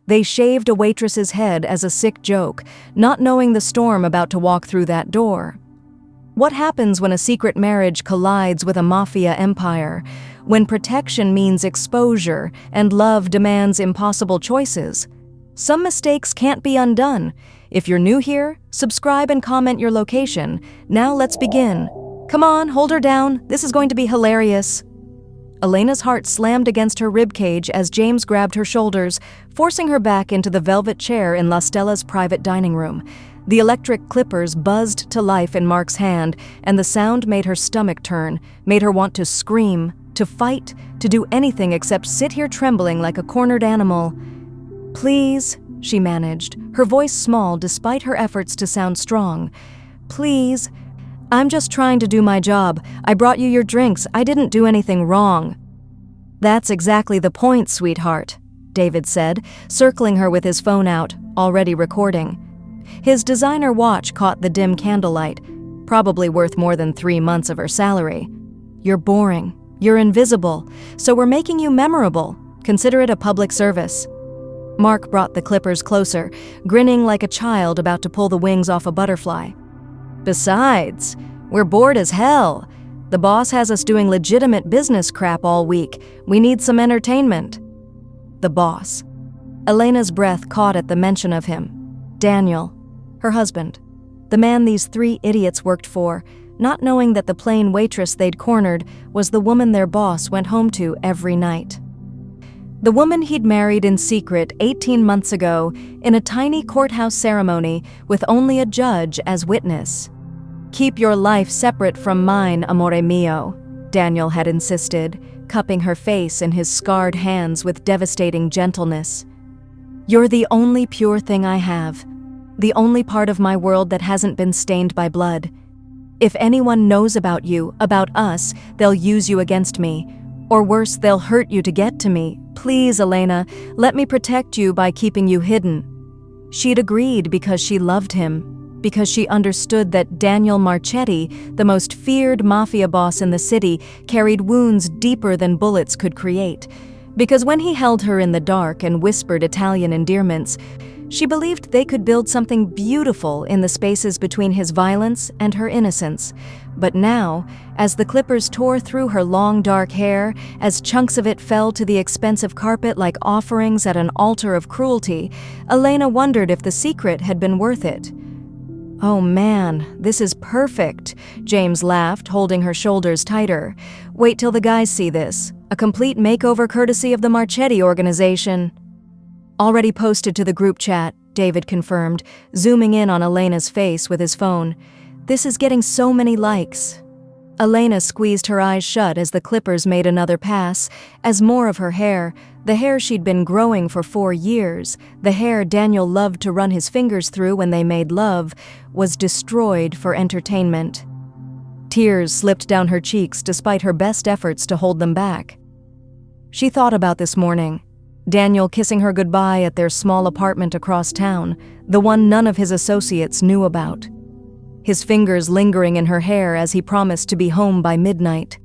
They shaved a waitress's head as a sick joke, not knowing the storm about to walk through that door. What happens when a secret marriage collides with a mafia empire? When protection means exposure and love demands impossible choices? Some mistakes can't be undone. If you're new here, subscribe and comment your location. Now let's begin. Come on, hold her down. This is going to be hilarious. Elena's heart slammed against her ribcage as James grabbed her shoulders, forcing her back into the velvet chair in La Stella's private dining room. The electric clippers buzzed to life in Mark's hand, and the sound made her stomach turn, made her want to scream, to fight, to do anything except sit here trembling like a cornered animal. "Please," she managed, her voice small despite her efforts to sound strong. "Please. I'm just trying to do my job. I brought you your drinks. I didn't do anything wrong." "That's exactly the point, sweetheart," David said, circling her with his phone out, already recording. His designer watch caught the dim candlelight, probably worth more than 3 months of her salary. "You're boring. You're invisible. So we're making you memorable. Consider it a public service." Mark brought the clippers closer, grinning like a child about to pull the wings off a butterfly. "Besides, we're bored as hell. The boss has us doing legitimate business crap all week. We need some entertainment." The boss. Elena's breath caught at the mention of him. Daniel, her husband. The man these 3 idiots worked for, not knowing that the plain waitress they'd cornered was the woman their boss went home to every night. The woman he'd married in secret 18 months ago in a tiny courthouse ceremony with only a judge as witness. "Keep your life separate from mine, amore mio," Daniel had insisted, cupping her face in his scarred hands with devastating gentleness. "You're the only pure thing I have, the only part of my world that hasn't been stained by blood. If anyone knows about you, about us, they'll use you against me. Or worse, they'll hurt you to get to me. Please, Elena, let me protect you by keeping you hidden." She'd agreed because she loved him, because she understood that Daniel Marchetti, the most feared mafia boss in the city, carried wounds deeper than bullets could create. Because when he held her in the dark and whispered Italian endearments, she believed they could build something beautiful in the spaces between his violence and her innocence. But now, as the clippers tore through her long dark hair, as chunks of it fell to the expensive carpet like offerings at an altar of cruelty, Elena wondered if the secret had been worth it. "Oh man, this is perfect," James laughed, holding her shoulders tighter. "Wait till the guys see this. A complete makeover courtesy of the Marchetti organization." "Already posted to the group chat," David confirmed, zooming in on Elena's face with his phone. "This is getting so many likes." Elena squeezed her eyes shut as the clippers made another pass, as more of her hair, the hair she'd been growing for 4 years, the hair Daniel loved to run his fingers through when they made love, was destroyed for entertainment. Tears slipped down her cheeks despite her best efforts to hold them back. She thought about this morning. Daniel kissing her goodbye at their small apartment across town, the one none of his associates knew about. His fingers lingering in her hair as he promised to be home by midnight.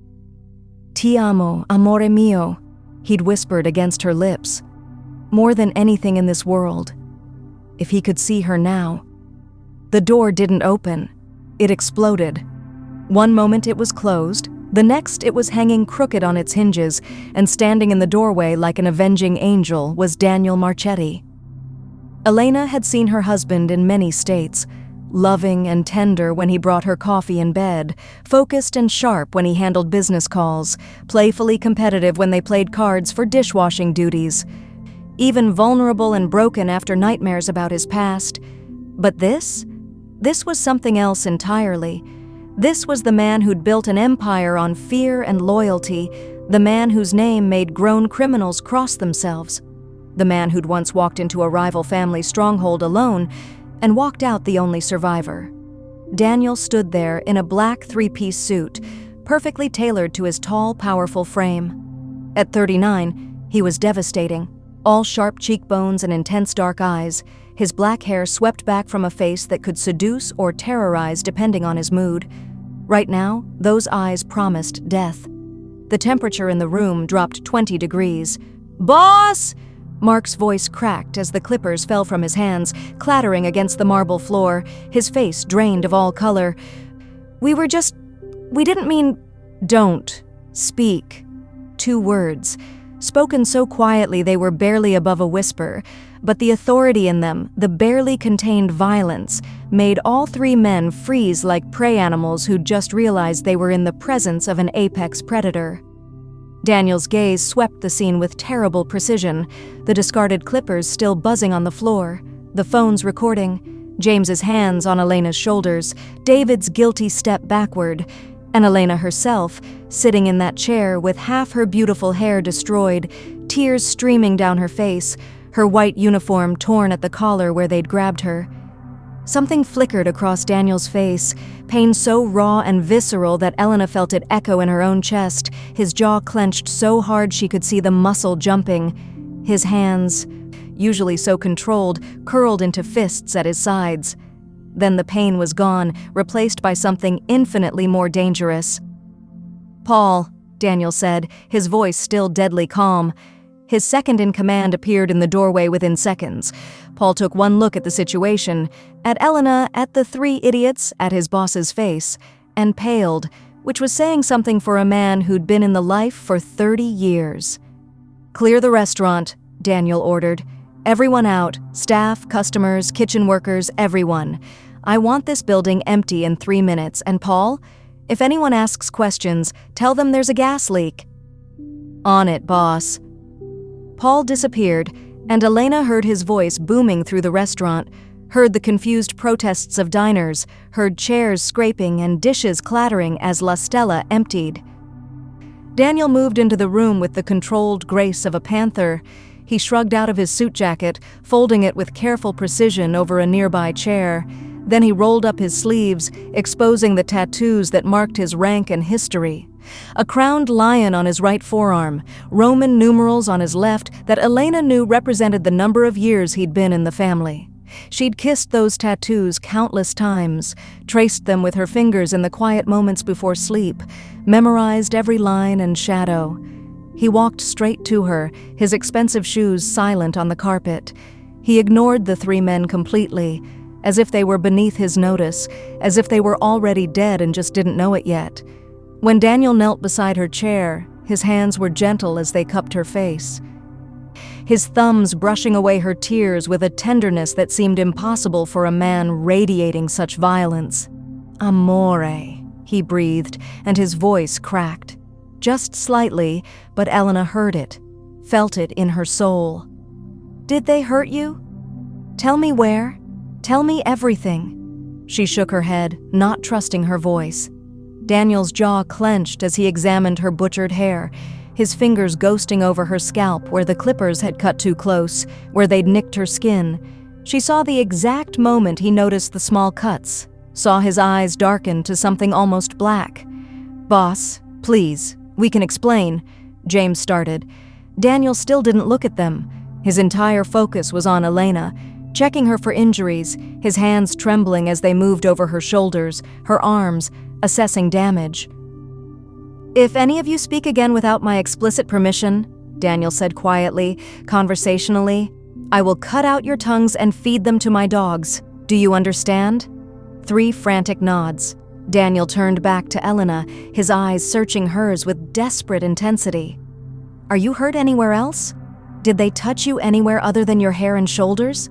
"Ti amo, amore mio," he'd whispered against her lips. More than anything in this world. If he could see her now. The door didn't open. It exploded. One moment it was closed, the next it was hanging crooked on its hinges, and standing in the doorway like an avenging angel was Daniel Marchetti. Elena had seen her husband in many states, loving and tender when he brought her coffee in bed, focused and sharp when he handled business calls, playfully competitive when they played cards for dishwashing duties, even vulnerable and broken after nightmares about his past. But this was something else entirely. This was the man who'd built an empire on fear and loyalty, the man whose name made grown criminals cross themselves, the man who'd once walked into a rival family stronghold alone and walked out the only survivor. Daniel stood there in a black 3-piece suit, perfectly tailored to his tall, powerful frame. At 39, he was devastating, all sharp cheekbones and intense dark eyes, his black hair swept back from a face that could seduce or terrorize depending on his mood. Right now, those eyes promised death. The temperature in the room dropped 20 degrees. "Boss!" Mark's voice cracked as the clippers fell from his hands, clattering against the marble floor, his face drained of all color. We didn't mean, don't, speak. 2 words, spoken so quietly they were barely above a whisper, but the authority in them, the barely contained violence, made all 3 men freeze like prey animals who'd just realized they were in the presence of an apex predator. Daniel's gaze swept the scene with terrible precision, the discarded clippers still buzzing on the floor, the phones recording, James's hands on Elena's shoulders, David's guilty step backward, and Elena herself, sitting in that chair with half her beautiful hair destroyed, tears streaming down her face, her white uniform torn at the collar where they'd grabbed her. Something flickered across Daniel's face, pain so raw and visceral that Elena felt it echo in her own chest, his jaw clenched so hard she could see the muscle jumping. His hands, usually so controlled, curled into fists at his sides. Then the pain was gone, replaced by something infinitely more dangerous. "Paul," Daniel said, his voice still deadly calm. His second-in-command appeared in the doorway within seconds. Paul took one look at the situation, at Elena, at the 3 idiots, at his boss's face, and paled, which was saying something for a man who'd been in the life for 30 years. "Clear the restaurant," Daniel ordered. "Everyone out, staff, customers, kitchen workers, everyone. I want this building empty in 3 minutes, and Paul, if anyone asks questions, tell them there's a gas leak." "On it, boss." Paul disappeared, and Elena heard his voice booming through the restaurant, heard the confused protests of diners, heard chairs scraping and dishes clattering as La Stella emptied. Daniel moved into the room with the controlled grace of a panther. He shrugged out of his suit jacket, folding it with careful precision over a nearby chair. Then he rolled up his sleeves, exposing the tattoos that marked his rank and history. A crowned lion on his right forearm, Roman numerals on his left that Elena knew represented the number of years he'd been in the family. She'd kissed those tattoos countless times, traced them with her fingers in the quiet moments before sleep, memorized every line and shadow. He walked straight to her, his expensive shoes silent on the carpet. He ignored the 3 men completely, as if they were beneath his notice, as if they were already dead and just didn't know it yet. When Daniel knelt beside her chair, his hands were gentle as they cupped her face, his thumbs brushing away her tears with a tenderness that seemed impossible for a man radiating such violence. "Amore," he breathed, and his voice cracked. Just slightly, but Elena heard it, felt it in her soul. "Did they hurt you? Tell me where. Tell me everything." She shook her head, not trusting her voice. Daniel's jaw clenched as he examined her butchered hair, his fingers ghosting over her scalp where the clippers had cut too close, where they'd nicked her skin. She saw the exact moment he noticed the small cuts, saw his eyes darken to something almost black. "Boss, please, we can explain," James started. Daniel still didn't look at them. His entire focus was on Elena, checking her for injuries, his hands trembling as they moved over her shoulders, her arms, assessing damage. "If any of you speak again without my explicit permission," Daniel said quietly, conversationally, "I will cut out your tongues and feed them to my dogs. Do you understand?" 3 frantic nods. Daniel turned back to Elena, his eyes searching hers with desperate intensity. "Are you hurt anywhere else? Did they touch you anywhere other than your hair and shoulders?"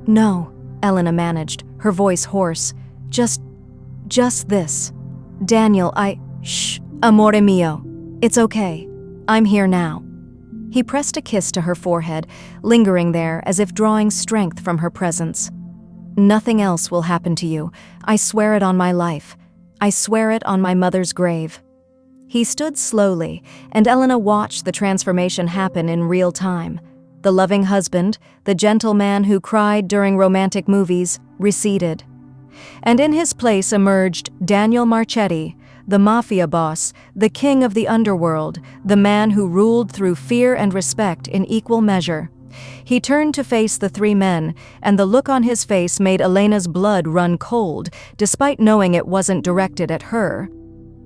"No," Elena managed, her voice hoarse. Just this. Daniel, Shh, amore mio. It's okay. I'm here now." He pressed a kiss to her forehead, lingering there as if drawing strength from her presence. "Nothing else will happen to you. I swear it on my life. I swear it on my mother's grave." He stood slowly, and Elena watched the transformation happen in real time. The loving husband, the gentle man who cried during romantic movies, receded. And in his place emerged Daniel Marchetti, the Mafia boss, the king of the underworld, the man who ruled through fear and respect in equal measure. He turned to face the 3 men, and the look on his face made Elena's blood run cold, despite knowing it wasn't directed at her.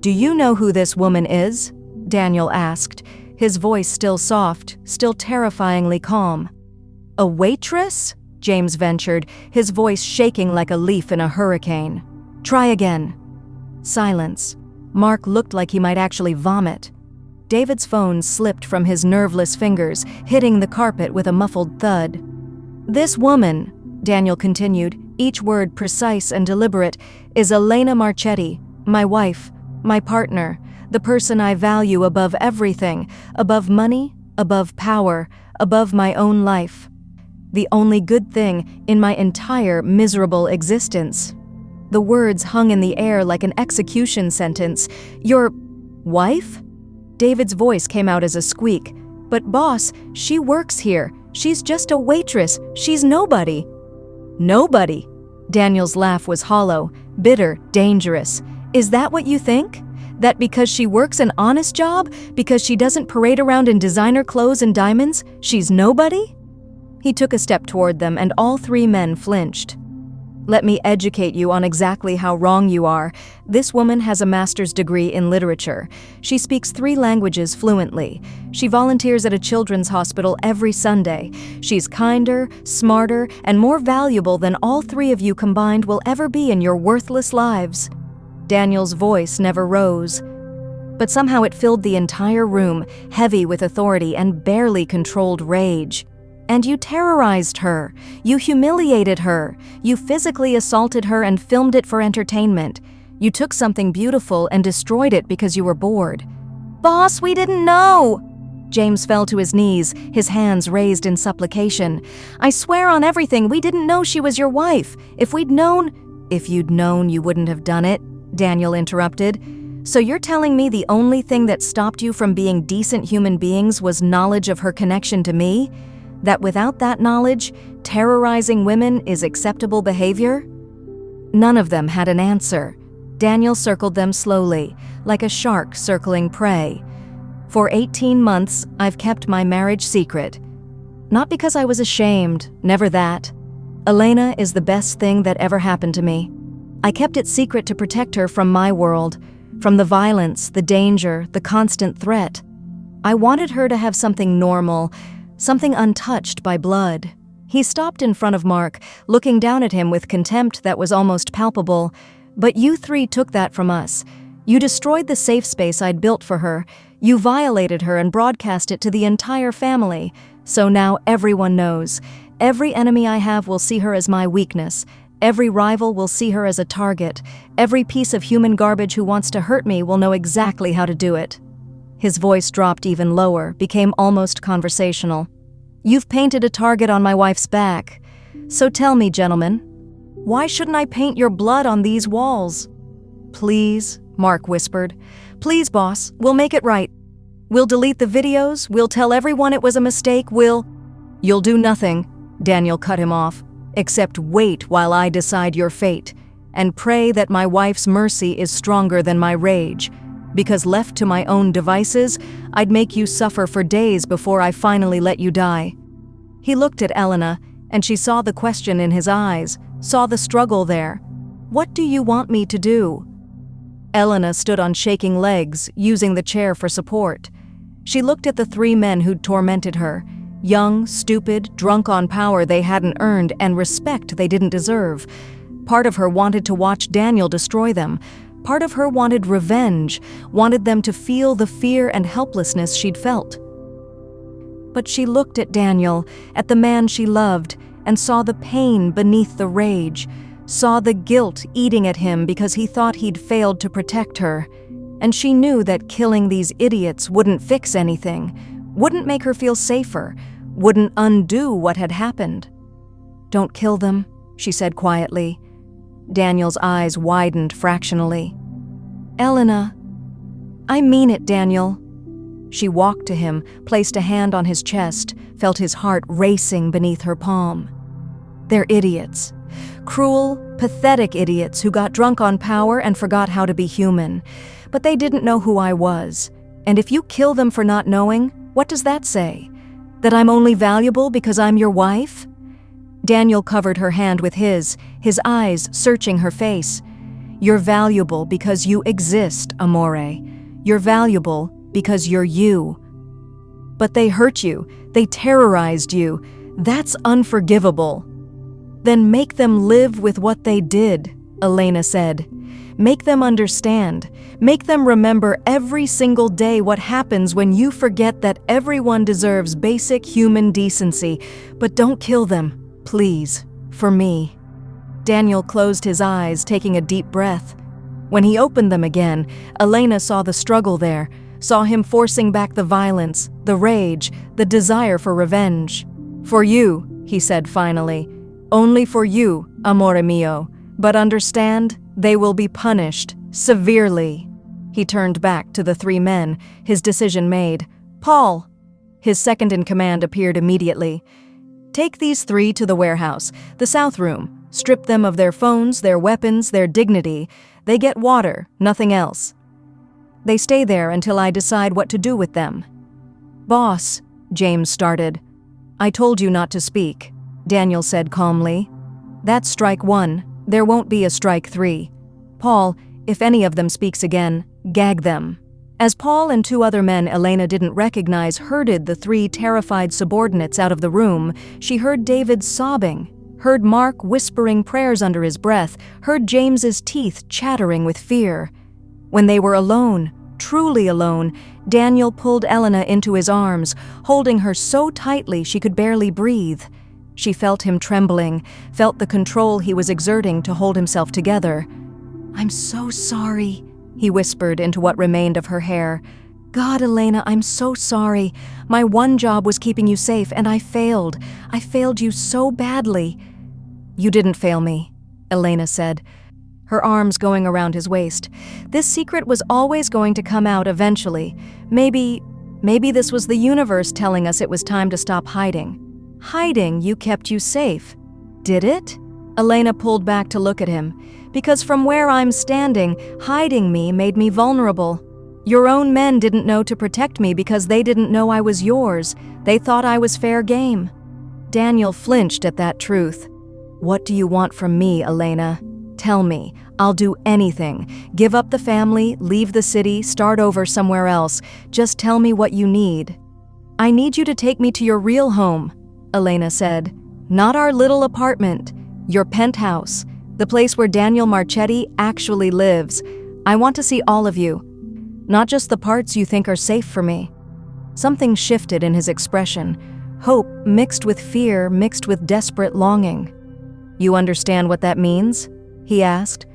"Do you know who this woman is?" Daniel asked, his voice still soft, still terrifyingly calm. A waitress? James ventured, his voice shaking like a leaf in a hurricane. Try again. Silence. Mark looked like he might actually vomit. David's phone slipped from his nerveless fingers, hitting the carpet with a muffled thud. This woman, Daniel continued, each word precise and deliberate, is Elena Marchetti, my wife, my partner, the person I value above everything, above money, above power, above my own life. The only good thing in my entire miserable existence. The words hung in the air like an execution sentence. Your wife? David's voice came out as a squeak. But boss, she works here. She's just a waitress. She's nobody. Nobody? Daniel's laugh was hollow, bitter, dangerous. Is that what you think? That because she works an honest job, because she doesn't parade around in designer clothes and diamonds, she's nobody? He took a step toward them, and all three men flinched. Let me educate you on exactly how wrong you are. This woman has a master's degree in literature. She speaks 3 languages fluently. She volunteers at a children's hospital every Sunday. She's kinder, smarter, and more valuable than all 3 of you combined will ever be in your worthless lives. Daniel's voice never rose. But somehow it filled the entire room, heavy with authority and barely controlled rage. And you terrorized her. You humiliated her. You physically assaulted her and filmed it for entertainment. You took something beautiful and destroyed it because you were bored. Boss, we didn't know! James fell to his knees, his hands raised in supplication. I swear on everything, we didn't know she was your wife. If you'd known, you wouldn't have done it, Daniel interrupted. So you're telling me the only thing that stopped you from being decent human beings was knowledge of her connection to me? That without that knowledge, terrorizing women is acceptable behavior? None of them had an answer. Daniel circled them slowly, like a shark circling prey. For 18 months, I've kept my marriage secret. Not because I was ashamed, never that. Elena is the best thing that ever happened to me. I kept it secret to protect her from my world, from the violence, the danger, the constant threat. I wanted her to have something normal, something untouched by blood. He stopped in front of Mark, looking down at him with contempt that was almost palpable. But you 3 took that from us. You destroyed the safe space I'd built for her. You violated her and broadcast it to the entire family. So now everyone knows. Every enemy I have will see her as my weakness. Every rival will see her as a target. Every piece of human garbage who wants to hurt me will know exactly how to do it. His voice dropped even lower, became almost conversational. You've painted a target on my wife's back. So tell me, gentlemen, why shouldn't I paint your blood on these walls? Please, Mark whispered. Please, boss, we'll make it right. We'll delete the videos, we'll tell everyone it was a mistake, You'll do nothing, Daniel cut him off, except wait while I decide your fate, and pray that my wife's mercy is stronger than my rage. Because left to my own devices, I'd make you suffer for days before I finally let you die. He looked at Elena, and she saw the question in his eyes, saw the struggle there. What do you want me to do? Elena stood on shaking legs, using the chair for support. She looked at the 3 men who'd tormented her, young, stupid, drunk on power they hadn't earned and respect they didn't deserve. Part of her wanted to watch Daniel destroy them. Part of her wanted revenge, wanted them to feel the fear and helplessness she'd felt. But she looked at Daniel, at the man she loved, and saw the pain beneath the rage, saw the guilt eating at him because he thought he'd failed to protect her. And she knew that killing these idiots wouldn't fix anything, wouldn't make her feel safer, wouldn't undo what had happened. Don't kill them, she said quietly. Daniel's eyes widened fractionally. Elena, I mean it, Daniel. She walked to him, placed a hand on his chest, felt his heart racing beneath her palm. They're idiots. Cruel, pathetic idiots who got drunk on power and forgot how to be human. But they didn't know who I was. And if you kill them for not knowing, what does that say? That I'm only valuable because I'm your wife? Daniel covered her hand with his eyes searching her face. You're valuable because you exist, amore. You're valuable because you're you. But they hurt you. They terrorized you. That's unforgivable. Then make them live with what they did, Elena said. Make them understand. Make them remember every single day what happens when you forget that everyone deserves basic human decency. But don't kill them, please, for me. Daniel closed his eyes, taking a deep breath. When he opened them again, Elena saw the struggle there, saw him forcing back the violence, the rage, the desire for revenge. For you, he said finally. Only for you, amore mio. But understand, they will be punished, severely. He turned back to the three men, his decision made. Paul! His second-in-command appeared immediately. Take these three to the warehouse, the south room. Strip them of their phones, their weapons, their dignity. They get water, nothing else. They stay there until I decide what to do with them. Boss, James started. I told you not to speak, Daniel said calmly. That's strike one. There won't be a strike three. Paul, if any of them speaks again, gag them. As Paul and two other men Elena didn't recognize herded the three terrified subordinates out of the room, she heard David sobbing, heard Mark whispering prayers under his breath, heard James's teeth chattering with fear. When they were alone, truly alone, Daniel pulled Elena into his arms, holding her so tightly she could barely breathe. She felt him trembling, felt the control he was exerting to hold himself together. I'm so sorry, he whispered into what remained of her hair. God, Elena, I'm so sorry. My one job was keeping you safe, and I failed. I failed you so badly. You didn't fail me, Elena said, her arms going around his waist. This secret was always going to come out eventually. Maybe this was the universe telling us it was time to stop hiding. Hiding you kept you safe. Did it? Elena pulled back to look at him. Because from where I'm standing, hiding me made me vulnerable. Your own men didn't know to protect me because they didn't know I was yours. They thought I was fair game. Daniel flinched at that truth. What do you want from me, Elena? Tell me. I'll do anything. Give up the family, leave the city, start over somewhere else. Just tell me what you need. I need you to take me to your real home, Elena said. Not our little apartment. Your penthouse. The place where Daniel Marchetti actually lives. I want to see all of you. Not just the parts you think are safe for me. Something shifted in his expression. Hope mixed with fear, mixed with desperate longing. You understand what that means? He asked.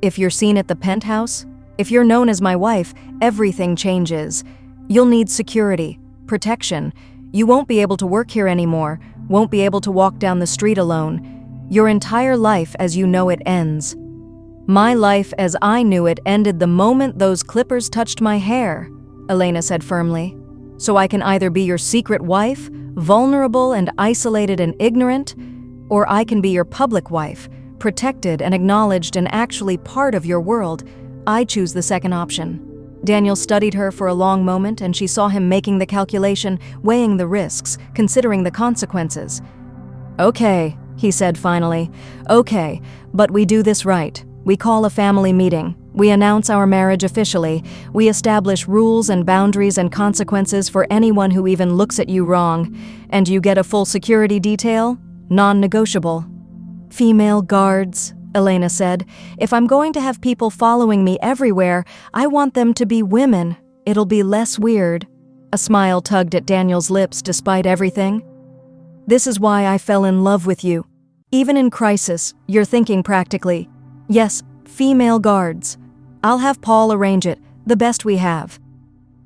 If you're seen at the penthouse, if you're known as my wife, everything changes. You'll need security, protection. You won't be able to work here anymore, won't be able to walk down the street alone. Your entire life as you know it ends. My life as I knew it ended the moment those clippers touched my hair, Elena said firmly. So I can either be your secret wife, vulnerable and isolated and ignorant, or I can be your public wife, protected and acknowledged and actually part of your world. I choose the second option. Daniel studied her for a long moment, and she saw him making the calculation, weighing the risks, considering the consequences. Okay, he said finally. Okay, but we do this right. We call a family meeting. We announce our marriage officially. We establish rules and boundaries and consequences for anyone who even looks at you wrong. And you get a full security detail? Non-negotiable. Female guards, Elena said. If I'm going to have people following me everywhere, I want them to be women. It'll be less weird. A smile tugged at Daniel's lips despite everything. This is why I fell in love with you. Even in crisis, you're thinking practically. Yes, female guards. I'll have Paul arrange it, the best we have.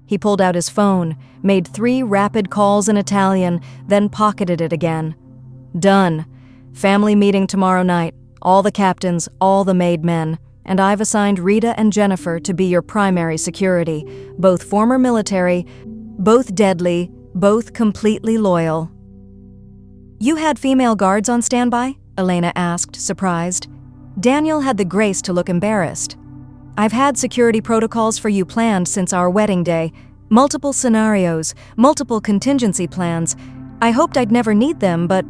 He pulled out his phone, made 3 rapid calls in Italian, then pocketed it again. Done. Family meeting tomorrow night. All the captains, all the made men. And I've assigned Rita and Jennifer to be your primary security. Both former military, both deadly, both completely loyal. You had female guards on standby? Elena asked, surprised. Daniel had the grace to look embarrassed. I've had security protocols for you planned since our wedding day. Multiple scenarios, multiple contingency plans. I hoped I'd never need them, but...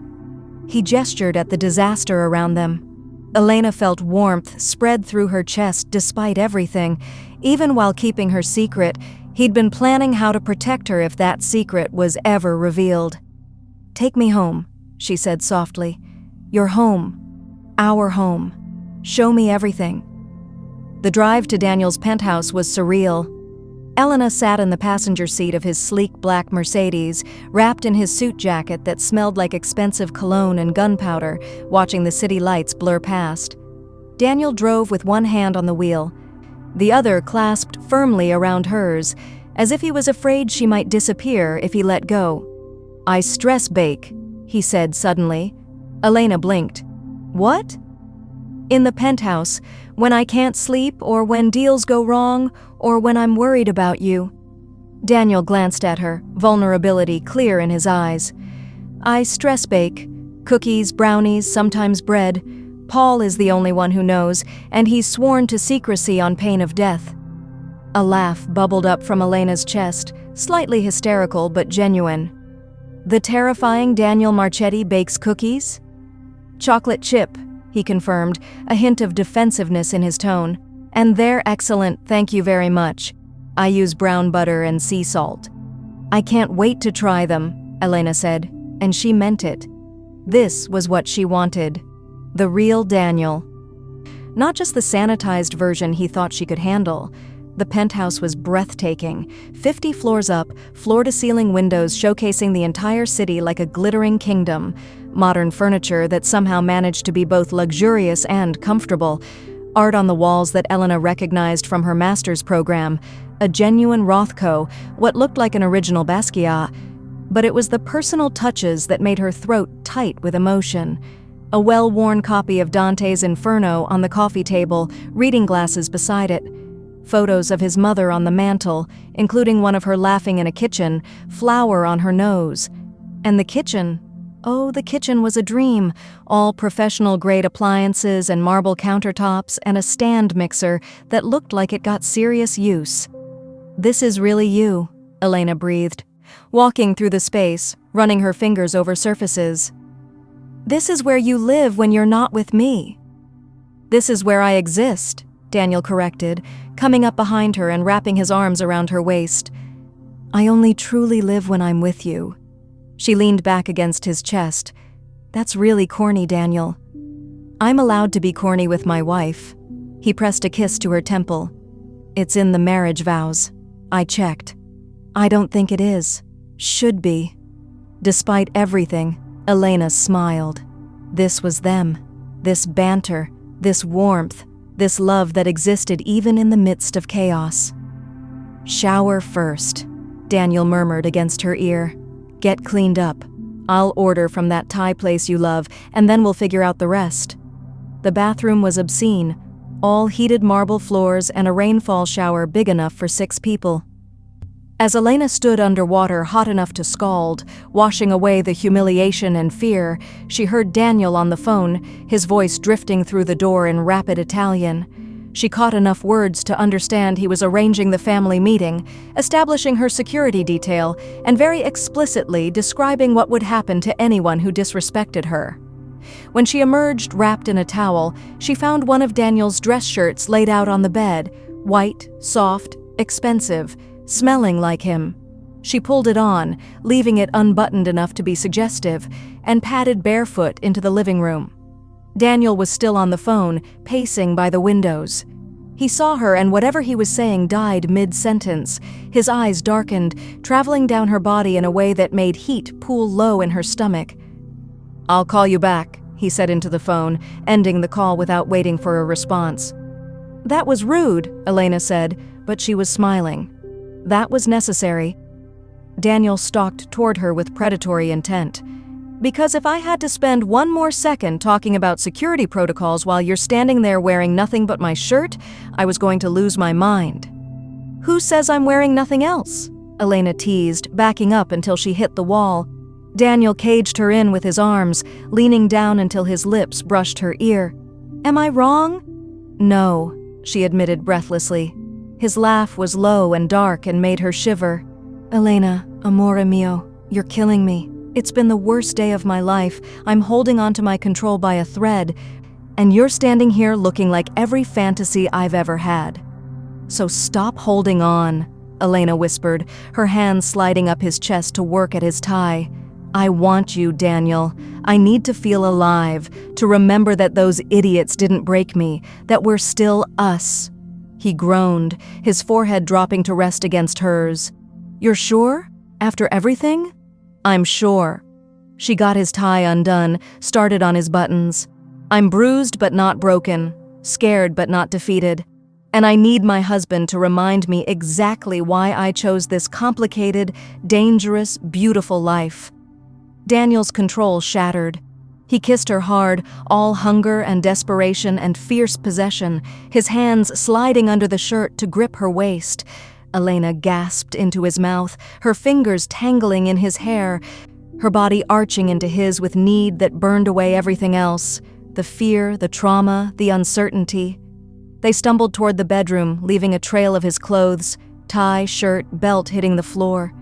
He gestured at the disaster around them. Elena felt warmth spread through her chest despite everything. Even while keeping her secret, he'd been planning how to protect her if that secret was ever revealed. Take me home, she said softly. "Your home. Our home. Show me everything." The drive to Daniel's penthouse was surreal. Elena sat in the passenger seat of his sleek black Mercedes, wrapped in his suit jacket that smelled like expensive cologne and gunpowder, watching the city lights blur past. Daniel drove with one hand on the wheel, the other clasped firmly around hers, as if he was afraid she might disappear if he let go. "I stress bake," he said suddenly. Elena blinked. "What?" "In the penthouse, when I can't sleep, or when deals go wrong, or when I'm worried about you." Daniel glanced at her, vulnerability clear in his eyes. "I stress bake. Cookies, brownies, sometimes bread. Paul is the only one who knows, and he's sworn to secrecy on pain of death." A laugh bubbled up from Elena's chest, slightly hysterical but genuine. "The terrifying Daniel Marchetti bakes cookies?" "Chocolate chip," he confirmed, a hint of defensiveness in his tone. "And they're excellent, thank you very much. I use brown butter and sea salt." "I can't wait to try them," Elena said, and she meant it. This was what she wanted. The real Daniel. Not just the sanitized version he thought she could handle. The penthouse was breathtaking, 50 floors up, floor-to-ceiling windows showcasing the entire city like a glittering kingdom, modern furniture that somehow managed to be both luxurious and comfortable, art on the walls that Elena recognized from her master's program, a genuine Rothko, what looked like an original Basquiat, but it was the personal touches that made her throat tight with emotion. A well-worn copy of Dante's Inferno on the coffee table, reading glasses beside it. Photos of his mother on the mantel, including one of her laughing in a kitchen, flour on her nose. And the kitchen, oh, the kitchen was a dream, all professional-grade appliances and marble countertops and a stand mixer that looked like it got serious use. "This is really you," Elena breathed, walking through the space, running her fingers over surfaces. "This is where you live when you're not with me." "This is where I exist," Daniel corrected, coming up behind her and wrapping his arms around her waist. "I only truly live when I'm with you." She leaned back against his chest. "That's really corny, Daniel." "I'm allowed to be corny with my wife." He pressed a kiss to her temple. "It's in the marriage vows. I checked." "I don't think it is. Should be." Despite everything, Elena smiled. This was them. This banter, this warmth, this love that existed even in the midst of chaos. "Shower first," Daniel murmured against her ear. "Get cleaned up. I'll order from that Thai place you love, and then we'll figure out the rest." The bathroom was obscene, all heated marble floors and a rainfall shower big enough for 6 people. As Elena stood underwater hot enough to scald, washing away the humiliation and fear, she heard Daniel on the phone, his voice drifting through the door in rapid Italian. She caught enough words to understand he was arranging the family meeting, establishing her security detail, and very explicitly describing what would happen to anyone who disrespected her. When she emerged wrapped in a towel, she found one of Daniel's dress shirts laid out on the bed, white, soft, expensive, smelling like him. She pulled it on, leaving it unbuttoned enough to be suggestive, and padded barefoot into the living room. Daniel was still on the phone, pacing by the windows. He saw her, and whatever he was saying died mid-sentence. His eyes darkened, traveling down her body in a way that made heat pool low in her stomach. "I'll call you back," he said into the phone, ending the call without waiting for a response. "That was rude," Elena said, but she was smiling. "That was necessary." Daniel stalked toward her with predatory intent. "Because if I had to spend one more second talking about security protocols while you're standing there wearing nothing but my shirt, I was going to lose my mind." "Who says I'm wearing nothing else?" Elena teased, backing up until she hit the wall. Daniel caged her in with his arms, leaning down until his lips brushed her ear. "Am I wrong?" "No," she admitted breathlessly. His laugh was low and dark and made her shiver. "Elena, amore mio, you're killing me. It's been the worst day of my life. I'm holding on to my control by a thread, and you're standing here looking like every fantasy I've ever had." "So stop holding on," Elena whispered, her hands sliding up his chest to work at his tie. I want you, Daniel. I need to feel alive, to remember that those idiots didn't break me, that we're still us." He groaned, his forehead dropping to rest against hers. "You're sure? After everything?" "I'm sure." She got his tie undone, started on his buttons. "I'm bruised but not broken, scared but not defeated. And I need my husband to remind me exactly why I chose this complicated, dangerous, beautiful life." Daniel's control shattered. He kissed her hard, all hunger and desperation and fierce possession, his hands sliding under the shirt to grip her waist. Elena gasped into his mouth, her fingers tangling in his hair, her body arching into his with need that burned away everything else, the fear, the trauma, the uncertainty. They stumbled toward the bedroom, leaving a trail of his clothes, tie, shirt, belt hitting the floor.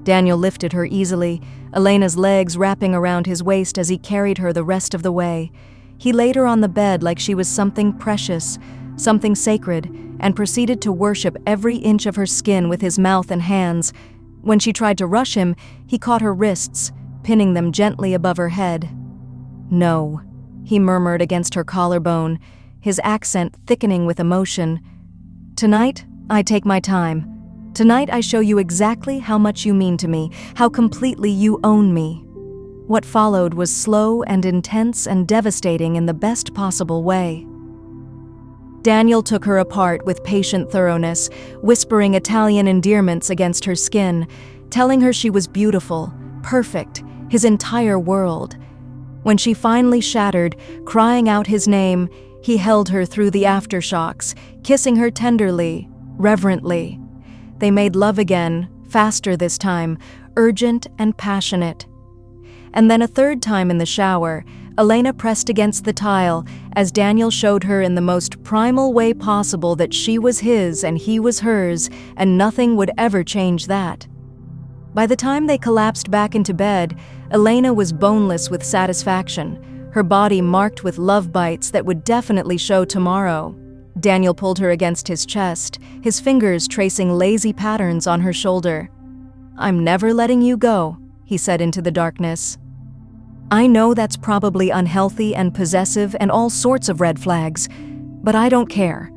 Daniel lifted her easily, Elena's legs wrapping around his waist as he carried her the rest of the way. He laid her on the bed like she was something precious, something sacred, and proceeded to worship every inch of her skin with his mouth and hands. When she tried to rush him, he caught her wrists, pinning them gently above her head. "No," he murmured against her collarbone, his accent thickening with emotion. "Tonight, I take my time. Tonight I show you exactly how much you mean to me, how completely you own me." What followed was slow and intense and devastating in the best possible way. Daniel took her apart with patient thoroughness, whispering Italian endearments against her skin, telling her she was beautiful, perfect, his entire world. When she finally shattered, crying out his name, he held her through the aftershocks, kissing her tenderly, reverently. They made love again, faster this time, urgent and passionate. And then a third time in the shower, Elena pressed against the tile as Daniel showed her in the most primal way possible that she was his and he was hers, and nothing would ever change that. By the time they collapsed back into bed, Elena was boneless with satisfaction, her body marked with love bites that would definitely show tomorrow. Daniel pulled her against his chest, his fingers tracing lazy patterns on her shoulder. "I'm never letting you go," he said into the darkness. "I know that's probably unhealthy and possessive and all sorts of red flags, but I don't care.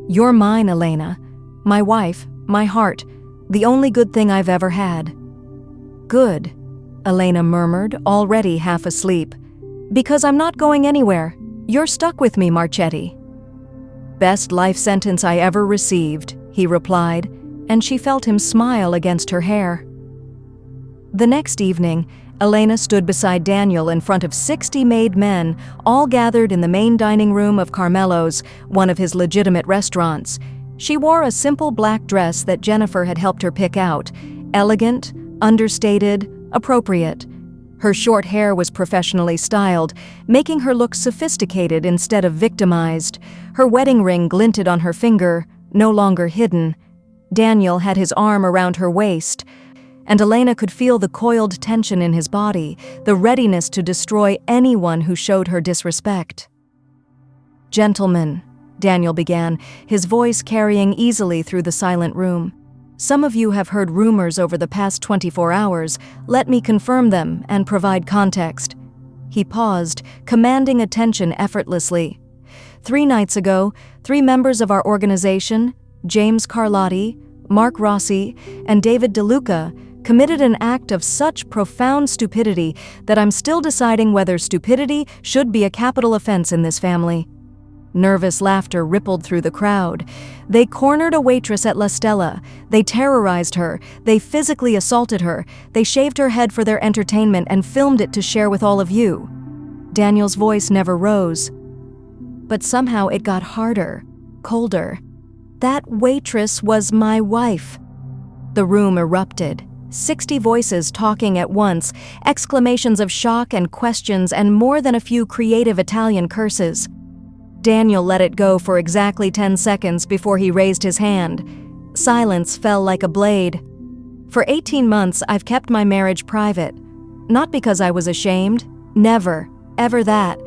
You're mine, Elena. My wife, my heart, the only good thing I've ever had." "Good," Elena murmured, already half asleep. "Because I'm not going anywhere. You're stuck with me, Marchetti." "Best life sentence I ever received," he replied, and she felt him smile against her hair. The next evening, Elena stood beside Daniel in front of 60 made men, all gathered in the main dining room of Carmelo's, one of his legitimate restaurants. She wore a simple black dress that Jennifer had helped her pick out, elegant, understated, appropriate. Her short hair was professionally styled, making her look sophisticated instead of victimized. Her wedding ring glinted on her finger, no longer hidden. Daniel had his arm around her waist, and Elena could feel the coiled tension in his body, the readiness to destroy anyone who showed her disrespect. "Gentlemen," Daniel began, his voice carrying easily through the silent room. "Some of you have heard rumors over the past 24 hours. Let me confirm them and provide context." He paused, commanding attention effortlessly. 3 nights ago, 3 members of our organization, James Carlotti, Mark Rossi, and David DeLuca, committed an act of such profound stupidity that I'm still deciding whether stupidity should be a capital offense in this family. Nervous laughter rippled through the crowd. They cornered a waitress at La Stella. They terrorized her. They physically assaulted her. They shaved her head for their entertainment and filmed it to share with all of you. Daniel's voice never rose. But somehow it got harder, colder. That waitress was my wife. The room erupted. 60 voices talking at once, exclamations of shock and questions, and more than a few creative Italian curses. Daniel let it go for exactly 10 seconds before he raised his hand. Silence fell like a blade. "For 18 months, I've kept my marriage private. Not because I was ashamed. Never, ever that.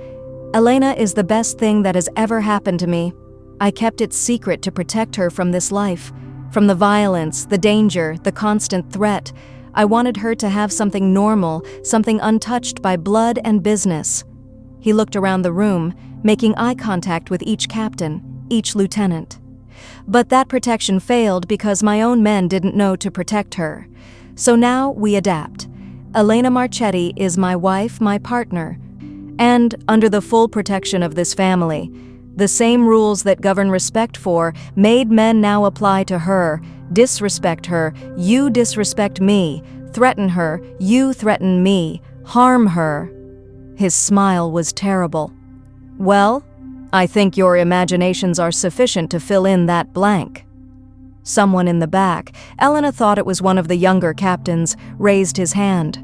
Elena is the best thing that has ever happened to me. I kept it secret to protect her from this life, from the violence, the danger, the constant threat. I wanted her to have something normal, something untouched by blood and business. He looked around the room, making eye contact with each captain, each lieutenant. But that protection failed because my own men didn't know to protect her. So now we adapt. Elena Marchetti is my wife, my partner, and under the full protection of this family. The same rules that govern respect for made men now apply to her. Disrespect her, you disrespect me. Threaten her, you threaten me. Harm her. His smile was terrible. Well, I think your imaginations are sufficient to fill in that blank. Someone in the back, Elena thought it was one of the younger captains, raised his hand.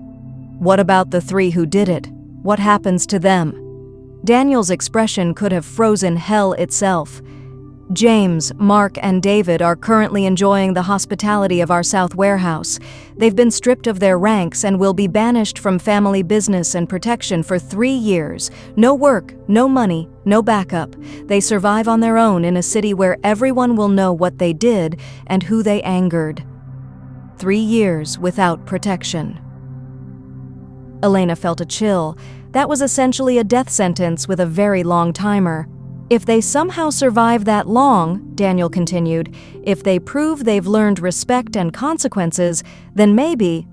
What about the 3 who did it? What happens to them? Daniel's expression could have frozen hell itself. James, Mark, and David are currently enjoying the hospitality of our South Warehouse. They've been stripped of their ranks and will be banished from family business and protection for 3 years. No work, no money, no backup. They survive on their own in a city where everyone will know what they did and who they angered. 3 years without protection. Elena felt a chill. That was essentially a death sentence with a very long timer. If they somehow survive that long, Daniel continued, if they prove they've learned respect and consequences, then maybe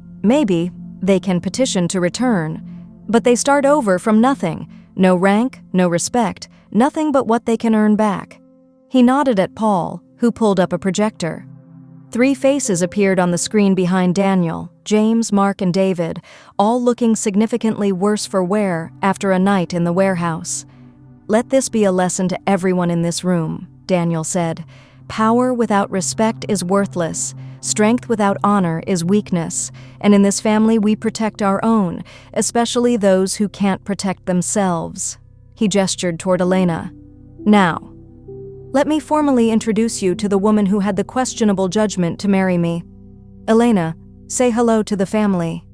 they can petition to return. But they start over from nothing. No rank, no respect, nothing but what they can earn back. He nodded at Paul, who pulled up a projector. 3 faces appeared on the screen behind Daniel, James, Mark, and David, all looking significantly worse for wear after a night in the warehouse. Let this be a lesson to everyone in this room, Daniel said. Power without respect is worthless. Strength without honor is weakness. And in this family we protect our own, especially those who can't protect themselves. He gestured toward Elena. Now, let me formally introduce you to the woman who had the questionable judgment to marry me. Elena, say hello to the family.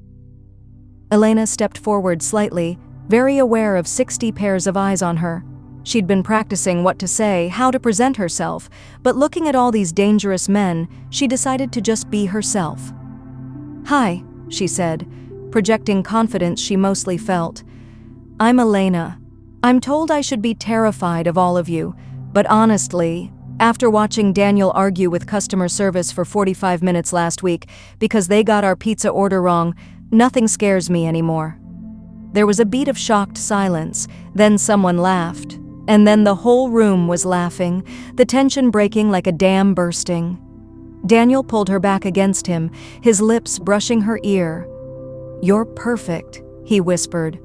Elena stepped forward slightly, very aware of 60 pairs of eyes on her. She'd been practicing what to say, how to present herself, but looking at all these dangerous men, she decided to just be herself. Hi, she said, projecting confidence she mostly felt. I'm Elena. I'm told I should be terrified of all of you, but honestly, after watching Daniel argue with customer service for 45 minutes last week because they got our pizza order wrong, nothing scares me anymore. There was a beat of shocked silence, then someone laughed, and then the whole room was laughing, the tension breaking like a dam bursting. Daniel pulled her back against him, his lips brushing her ear. You're perfect, he whispered.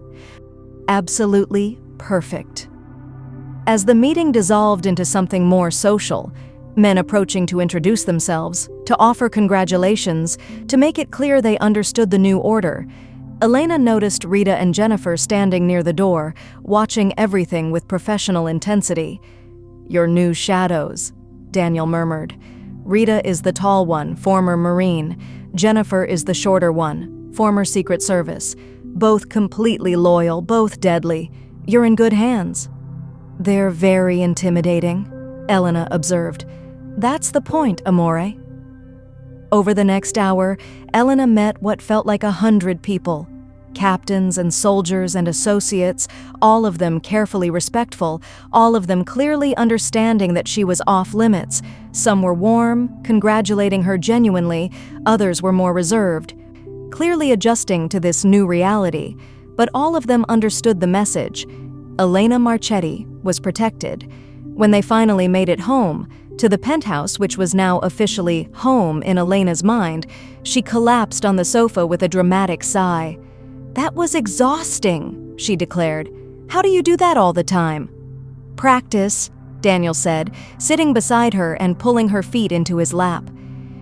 Absolutely perfect. As the meeting dissolved into something more social, men approaching to introduce themselves, to offer congratulations, to make it clear they understood the new order, Elena noticed Rita and Jennifer standing near the door, watching everything with professional intensity. Your new shadows, Daniel murmured. Rita is the tall one, former Marine. Jennifer is the shorter one, former Secret Service. Both completely loyal, both deadly. You're in good hands. They're very intimidating, Elena observed. That's the point, amore. Over the next hour, Elena met what felt like 100 people. Captains and soldiers and associates, all of them carefully respectful, all of them clearly understanding that she was off limits. Some were warm, congratulating her genuinely, others were more reserved, clearly adjusting to this new reality. But all of them understood the message. Elena Marchetti was protected. When they finally made it home, to the penthouse, which was now officially home in Elena's mind, she collapsed on the sofa with a dramatic sigh. That was exhausting, she declared. How do you do that all the time? Practice, Daniel said, sitting beside her and pulling her feet into his lap.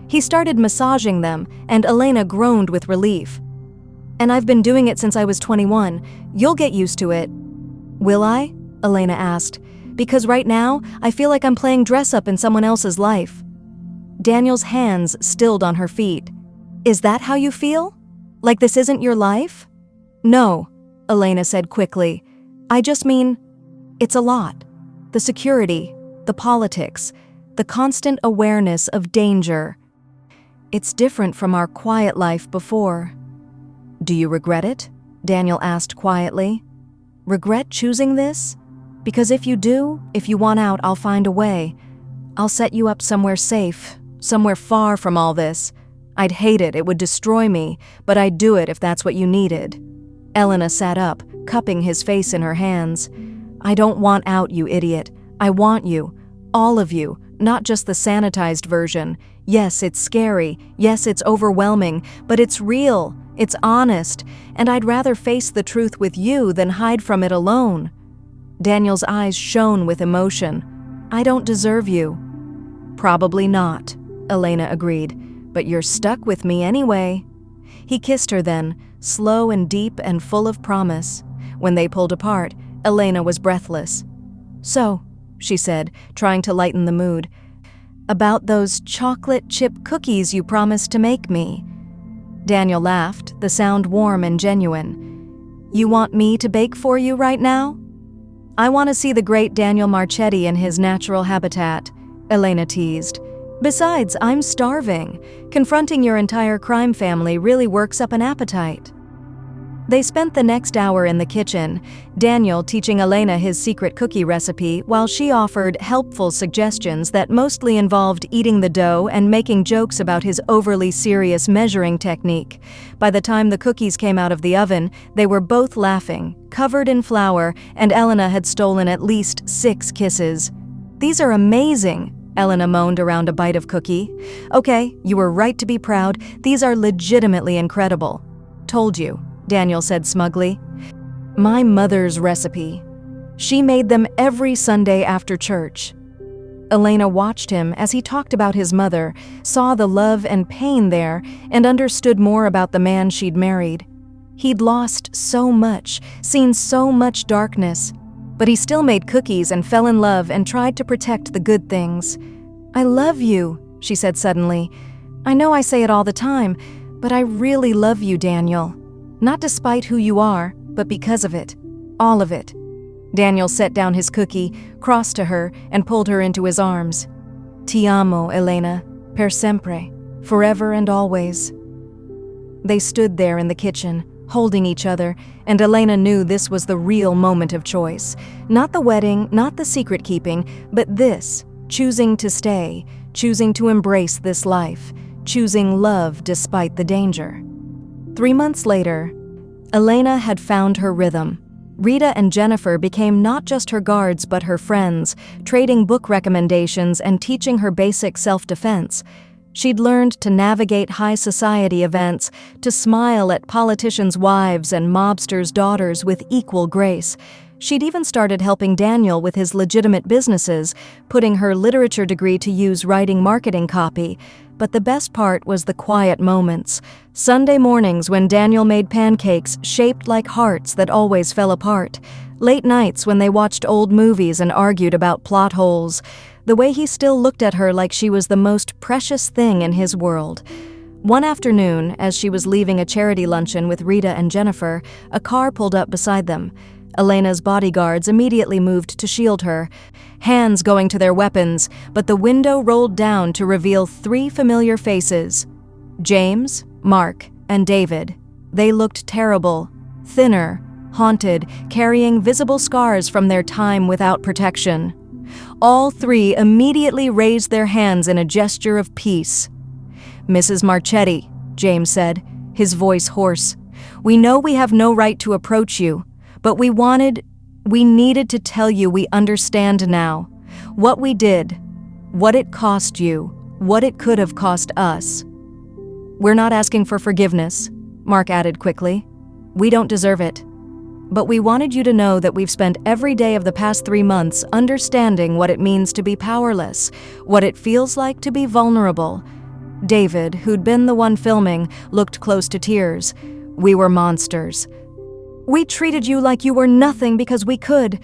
He started massaging them, and Elena groaned with relief. And I've been doing it since I was 21. You'll get used to it. Will I? Elena asked. Because right now, I feel like I'm playing dress-up in someone else's life. Daniel's hands stilled on her feet. Is that how you feel? Like this isn't your life? No, Elena said quickly. I just mean, it's a lot. The security, the politics, the constant awareness of danger. It's different from our quiet life before." "Do you regret it?" Daniel asked quietly. "Regret choosing this? Because if you do, if you want out, I'll find a way. I'll set you up somewhere safe, somewhere far from all this. I'd hate it, it would destroy me, but I'd do it if that's what you needed." Elena sat up, cupping his face in her hands. "I don't want out, you idiot. I want you. All of you, not just the sanitized version. Yes, it's scary. Yes, it's overwhelming, but it's real. It's honest, and I'd rather face the truth with you than hide from it alone." Daniel's eyes shone with emotion. "I don't deserve you." "Probably not," Elena agreed, "but you're stuck with me anyway." He kissed her then, slow and deep and full of promise. When they pulled apart, Elena was breathless. "So," she said, trying to lighten the mood, "about those chocolate chip cookies you promised to make me." Daniel laughed, the sound warm and genuine. "You want me to bake for you right now?" "I want to see the great Daniel Marchetti in his natural habitat," Elena teased. "Besides, I'm starving. Confronting your entire crime family really works up an appetite." They spent the next hour in the kitchen, Daniel teaching Elena his secret cookie recipe while she offered helpful suggestions that mostly involved eating the dough and making jokes about his overly serious measuring technique. By the time the cookies came out of the oven, they were both laughing, covered in flour, and Elena had stolen at least 6 kisses. "These are amazing," Elena moaned around a bite of cookie. "Okay, you were right to be proud. These are legitimately incredible." "Told you," Daniel said smugly. "My mother's recipe. She made them every Sunday after church." Elena watched him as he talked about his mother, saw the love and pain there, and understood more about the man she'd married. He'd lost so much, seen so much darkness, but he still made cookies and fell in love and tried to protect the good things. "I love you," she said suddenly. "I know I say it all the time, but I really love you, Daniel. Not despite who you are, but because of it. All of it." Daniel set down his cookie, crossed to her, and pulled her into his arms. "Ti amo, Elena, per sempre, forever and always." They stood there in the kitchen, holding each other, and Elena knew this was the real moment of choice. Not the wedding, not the secret keeping, but this, choosing to stay, choosing to embrace this life, choosing love despite the danger. 3 months later, Elena had found her rhythm. Rita and Jennifer became not just her guards but her friends, trading book recommendations and teaching her basic self-defense. She'd learned to navigate high society events, to smile at politicians' wives and mobsters' daughters with equal grace. She'd even started helping Daniel with his legitimate businesses, putting her literature degree to use writing marketing copy. But the best part was the quiet moments. Sunday mornings when Daniel made pancakes shaped like hearts that always fell apart. Late nights when they watched old movies and argued about plot holes. The way he still looked at her like she was the most precious thing in his world. One afternoon, as she was leaving a charity luncheon with Rita and Jennifer, a car pulled up beside them. Elena's bodyguards immediately moved to shield her, hands going to their weapons, but the window rolled down to reveal 3 familiar faces. James, Mark, and David. They looked terrible, thinner, haunted, carrying visible scars from their time without protection. All 3 immediately raised their hands in a gesture of peace. "Mrs. Marchetti," James said, his voice hoarse, "we know we have no right to approach you, but we needed to tell you we understand now. What we did, what it cost you, what it could have cost us." "We're not asking for forgiveness," Mark added quickly. "We don't deserve it. But we wanted you to know that we've spent every day of the past 3 months understanding what it means to be powerless, what it feels like to be vulnerable." David, who'd been the one filming, looked close to tears. "We were monsters. We treated you like you were nothing because we could,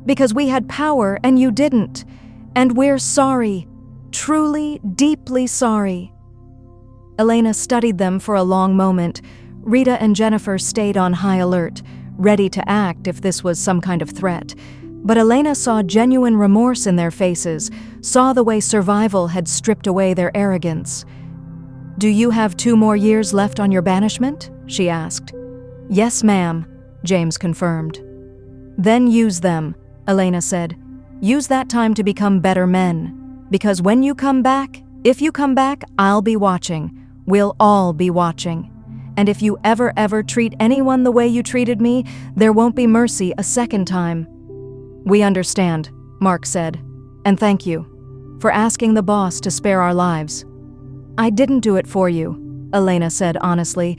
because we had power and you didn't. And we're sorry, truly, deeply sorry." Elena studied them for a long moment. Rita and Jennifer stayed on high alert, ready to act if this was some kind of threat. But Elena saw genuine remorse in their faces, saw the way survival had stripped away their arrogance. "Do you have 2 more years left on your banishment?" she asked. "Yes, ma'am," James confirmed. "Then use them," Elena said. "Use that time to become better men. Because when you come back, if you come back, I'll be watching. We'll all be watching. And if you ever treat anyone the way you treated me, there won't be mercy a second time." "We understand," Mark said. "And thank you for asking the boss to spare our lives." "I didn't do it for you," Elena said honestly.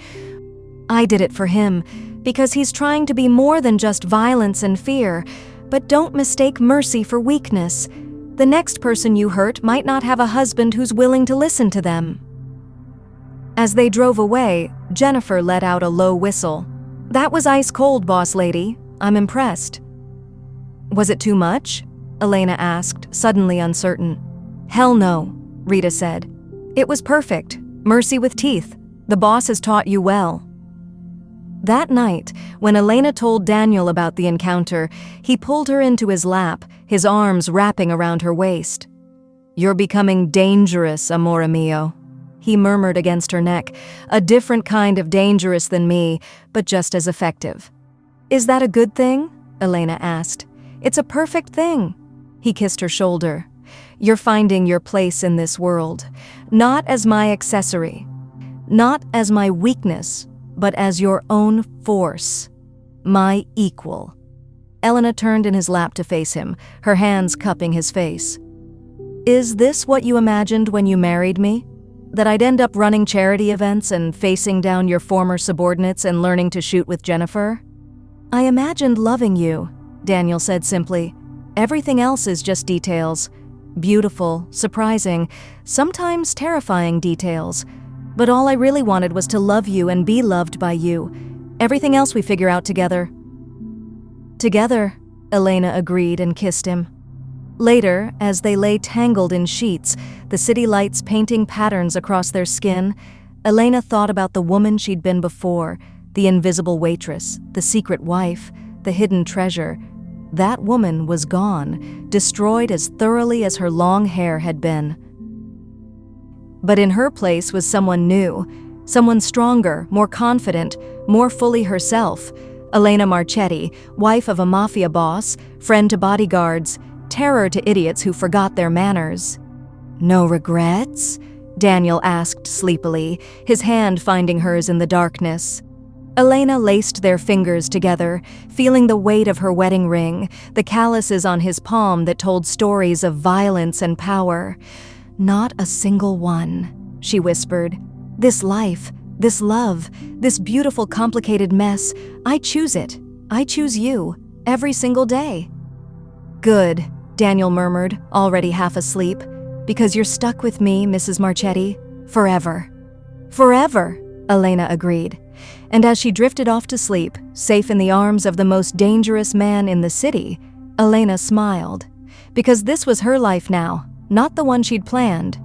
"I did it for him, because he's trying to be more than just violence and fear. But don't mistake mercy for weakness. The next person you hurt might not have a husband who's willing to listen to them." As they drove away, Jennifer let out a low whistle. "That was ice cold, boss lady. I'm impressed." "Was it too much?" Elena asked, suddenly uncertain. "Hell no," Rita said. "It was perfect. Mercy with teeth. The boss has taught you well." That night, when Elena told Daniel about the encounter, he pulled her into his lap, his arms wrapping around her waist. "You're becoming dangerous, amore mio," he murmured against her neck, "a different kind of dangerous than me, but just as effective." "Is that a good thing?" Elena asked. "It's a perfect thing." He kissed her shoulder. "You're finding your place in this world, not as my accessory, not as my weakness, but as your own force, my equal." Elena turned in his lap to face him, her hands cupping his face. "Is this what you imagined when you married me? That I'd end up running charity events and facing down your former subordinates and learning to shoot with Jennifer?" "I imagined loving you," Daniel said simply. "Everything else is just details. Beautiful, surprising, sometimes terrifying details. But all I really wanted was to love you and be loved by you. Everything else we figure out together." "Together," Elena agreed and kissed him. Later, as they lay tangled in sheets, the city lights painting patterns across their skin, Elena thought about the woman she'd been before, the invisible waitress, the secret wife, the hidden treasure. That woman was gone, destroyed as thoroughly as her long hair had been. But in her place was someone new, someone stronger, more confident, more fully herself. Elena Marchetti, wife of a Mafia boss, friend to bodyguards, terror to idiots who forgot their manners. "No regrets?" Daniel asked sleepily, his hand finding hers in the darkness. Elena laced their fingers together, feeling the weight of her wedding ring, the calluses on his palm that told stories of violence and power. "Not a single one," she whispered. "This life, this love, this beautiful complicated mess, I choose it. I choose you, every single day." "Good," Daniel murmured, already half asleep. "Because you're stuck with me, Mrs. Marchetti, forever." "Forever," Elena agreed. And as she drifted off to sleep, safe in the arms of the most dangerous man in the city, Elena smiled. Because this was her life now, not the one she'd planned,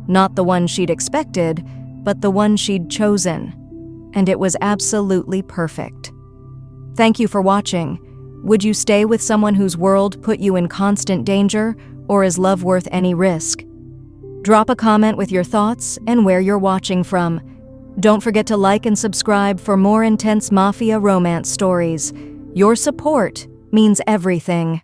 not the one she'd expected, but the one she'd chosen. And it was absolutely perfect. Thank you for watching. Would you stay with someone whose world put you in constant danger, or is love worth any risk? Drop a comment with your thoughts and where you're watching from. Don't forget to like and subscribe for more intense Mafia romance stories. Your support means everything.